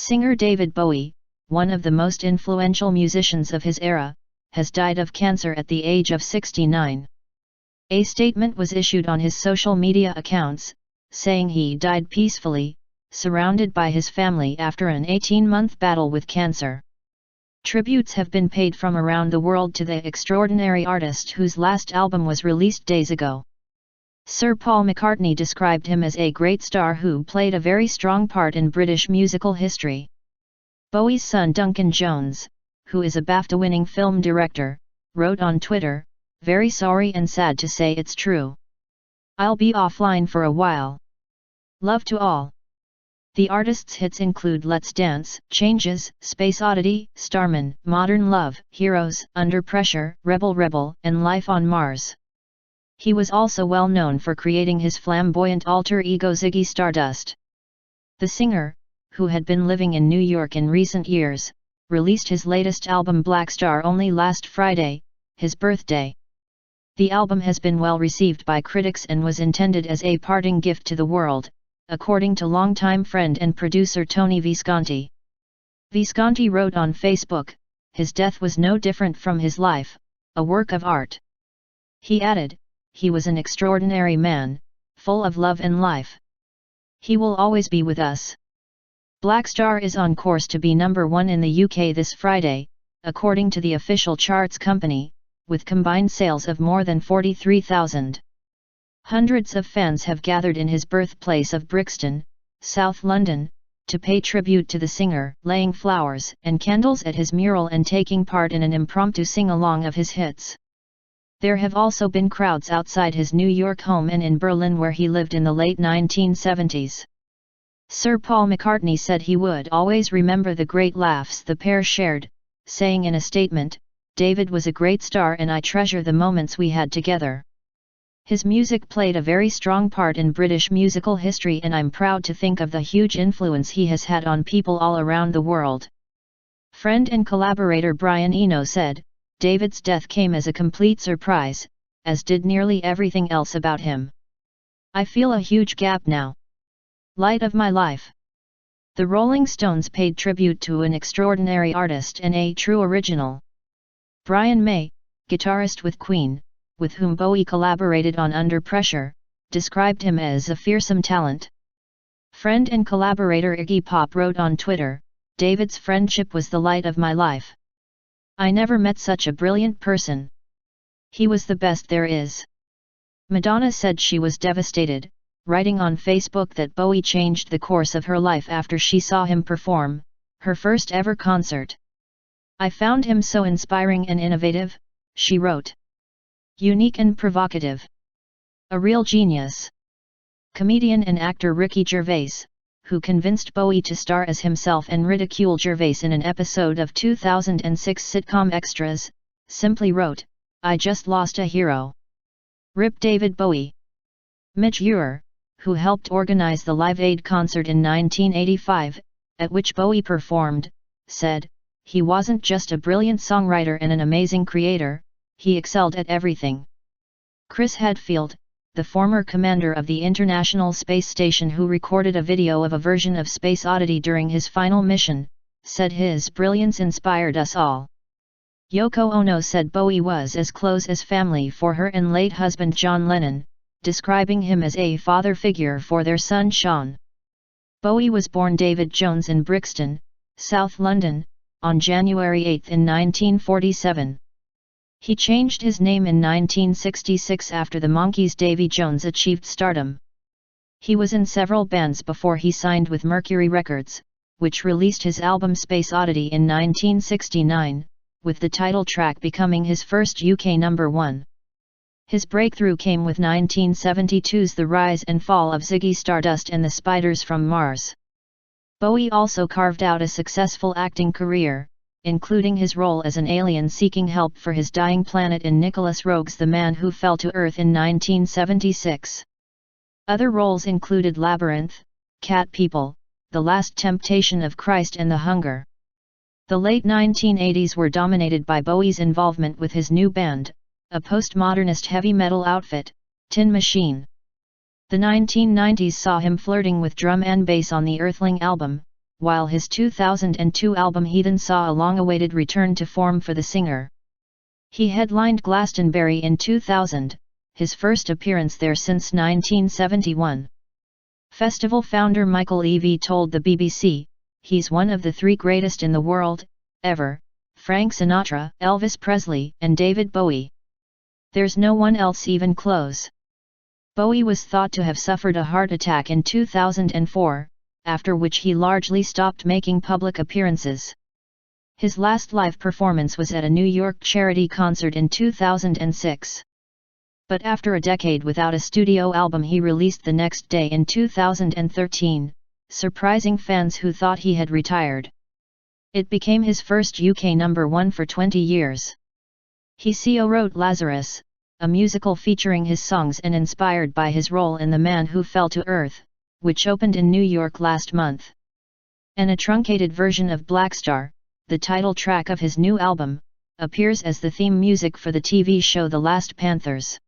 Singer David Bowie, one of the most influential musicians of his era, has died of cancer at the age of 69. A statement was issued on his social media accounts, saying he died peacefully, surrounded by his family after an 18-month battle with cancer. Tributes have been paid from around the world to the extraordinary artist whose last album was released days ago. Sir Paul McCartney described him as a great star who played a very strong part in British musical history. Bowie's son Duncan Jones, who is a BAFTA-winning film director, wrote on Twitter, "Very sorry and sad to say it's true. I'll be offline for a while. Love to all." The artist's hits include Let's Dance, Changes, Space Oddity, Starman, Modern Love, Heroes, Under Pressure, Rebel Rebel, and Life on Mars. He was also well known for creating his flamboyant alter ego Ziggy Stardust. The singer, who had been living in New York in recent years, released his latest album Blackstar only last Friday, his birthday. The album has been well received by critics and was intended as a parting gift to the world, according to longtime friend and producer Tony Visconti. Visconti wrote on Facebook, "His death was no different from his life, a work of art." He added, "He was an extraordinary man, full of love and life. He will always be with us." Blackstar is on course to be number 1 in the UK this Friday, according to the official charts company, with combined sales of more than 43,000. Hundreds of fans have gathered in his birthplace of Brixton, South London, to pay tribute to the singer, laying flowers and candles at his mural and taking part in an impromptu sing-along of his hits. There have also been crowds outside his New York home and in Berlin where he lived in the late 1970s. Sir Paul McCartney said he would always remember the great laughs the pair shared, saying in a statement, "David was a great star and I treasure the moments we had together. His music played a very strong part in British musical history and I'm proud to think of the huge influence he has had on people all around the world." Friend and collaborator Brian Eno said, "David's death came as a complete surprise, as did nearly everything else about him. I feel a huge gap now. Light of my life." The Rolling Stones paid tribute to an extraordinary artist and a true original. Brian May, guitarist with Queen, with whom Bowie collaborated on Under Pressure, described him as a fearsome talent. Friend and collaborator Iggy Pop wrote on Twitter, "David's friendship was the light of my life. I never met such a brilliant person. He was the best there is." Madonna said she was devastated, writing on Facebook that Bowie changed the course of her life after she saw him perform, her first ever concert. "I found him so inspiring and innovative," she wrote. "Unique and provocative. A real genius." Comedian and actor Ricky Gervais, who convinced Bowie to star as himself and ridicule Gervais in an episode of 2006 sitcom Extras, simply wrote, "I just lost a hero. Rip David Bowie." Midge Ure, who helped organize the Live Aid concert in 1985, at which Bowie performed, said, "He wasn't just a brilliant songwriter and an amazing creator, he excelled at everything." Chris Hadfield, the former commander of the International Space Station who recorded a video of a version of Space Oddity during his final mission, said his brilliance inspired us all. Yoko Ono said Bowie was as close as family for her and late husband John Lennon, describing him as a father figure for their son Sean. Bowie was born David Jones in Brixton, South London, on January 8 in 1947. He changed his name in 1966 after the Monkees' Davy Jones achieved stardom. He was in several bands before he signed with Mercury Records, which released his album Space Oddity in 1969, with the title track becoming his first UK number 1. His breakthrough came with 1972's The Rise and Fall of Ziggy Stardust and the Spiders from Mars. Bowie also carved out a successful acting career, including his role as an alien seeking help for his dying planet in Nicholas Roeg's The Man Who Fell to Earth in 1976. Other roles included Labyrinth, Cat People, The Last Temptation of Christ and The Hunger. The late 1980s were dominated by Bowie's involvement with his new band, a postmodernist heavy metal outfit, Tin Machine. The 1990s saw him flirting with drum and bass on the Earthling album, while his 2002 album Heathen saw a long-awaited return to form for the singer. He headlined Glastonbury in 2000, his first appearance there since 1971. Festival founder Michael Evie told the BBC, "He's one of the three greatest in the world, ever, Frank Sinatra, Elvis Presley and David Bowie. There's no one else even close." Bowie was thought to have suffered a heart attack in 2004, after which he largely stopped making public appearances. His last live performance was at a New York charity concert in 2006. But after a decade without a studio album he released the next day in 2013, surprising fans who thought he had retired. It became his first UK #1 for 20 years. He co-wrote Lazarus, a musical featuring his songs and inspired by his role in The Man Who Fell to Earth, which opened in New York last month. A truncated version of Blackstar, the title track of his new album, appears as the theme music for the TV show The Last Panthers.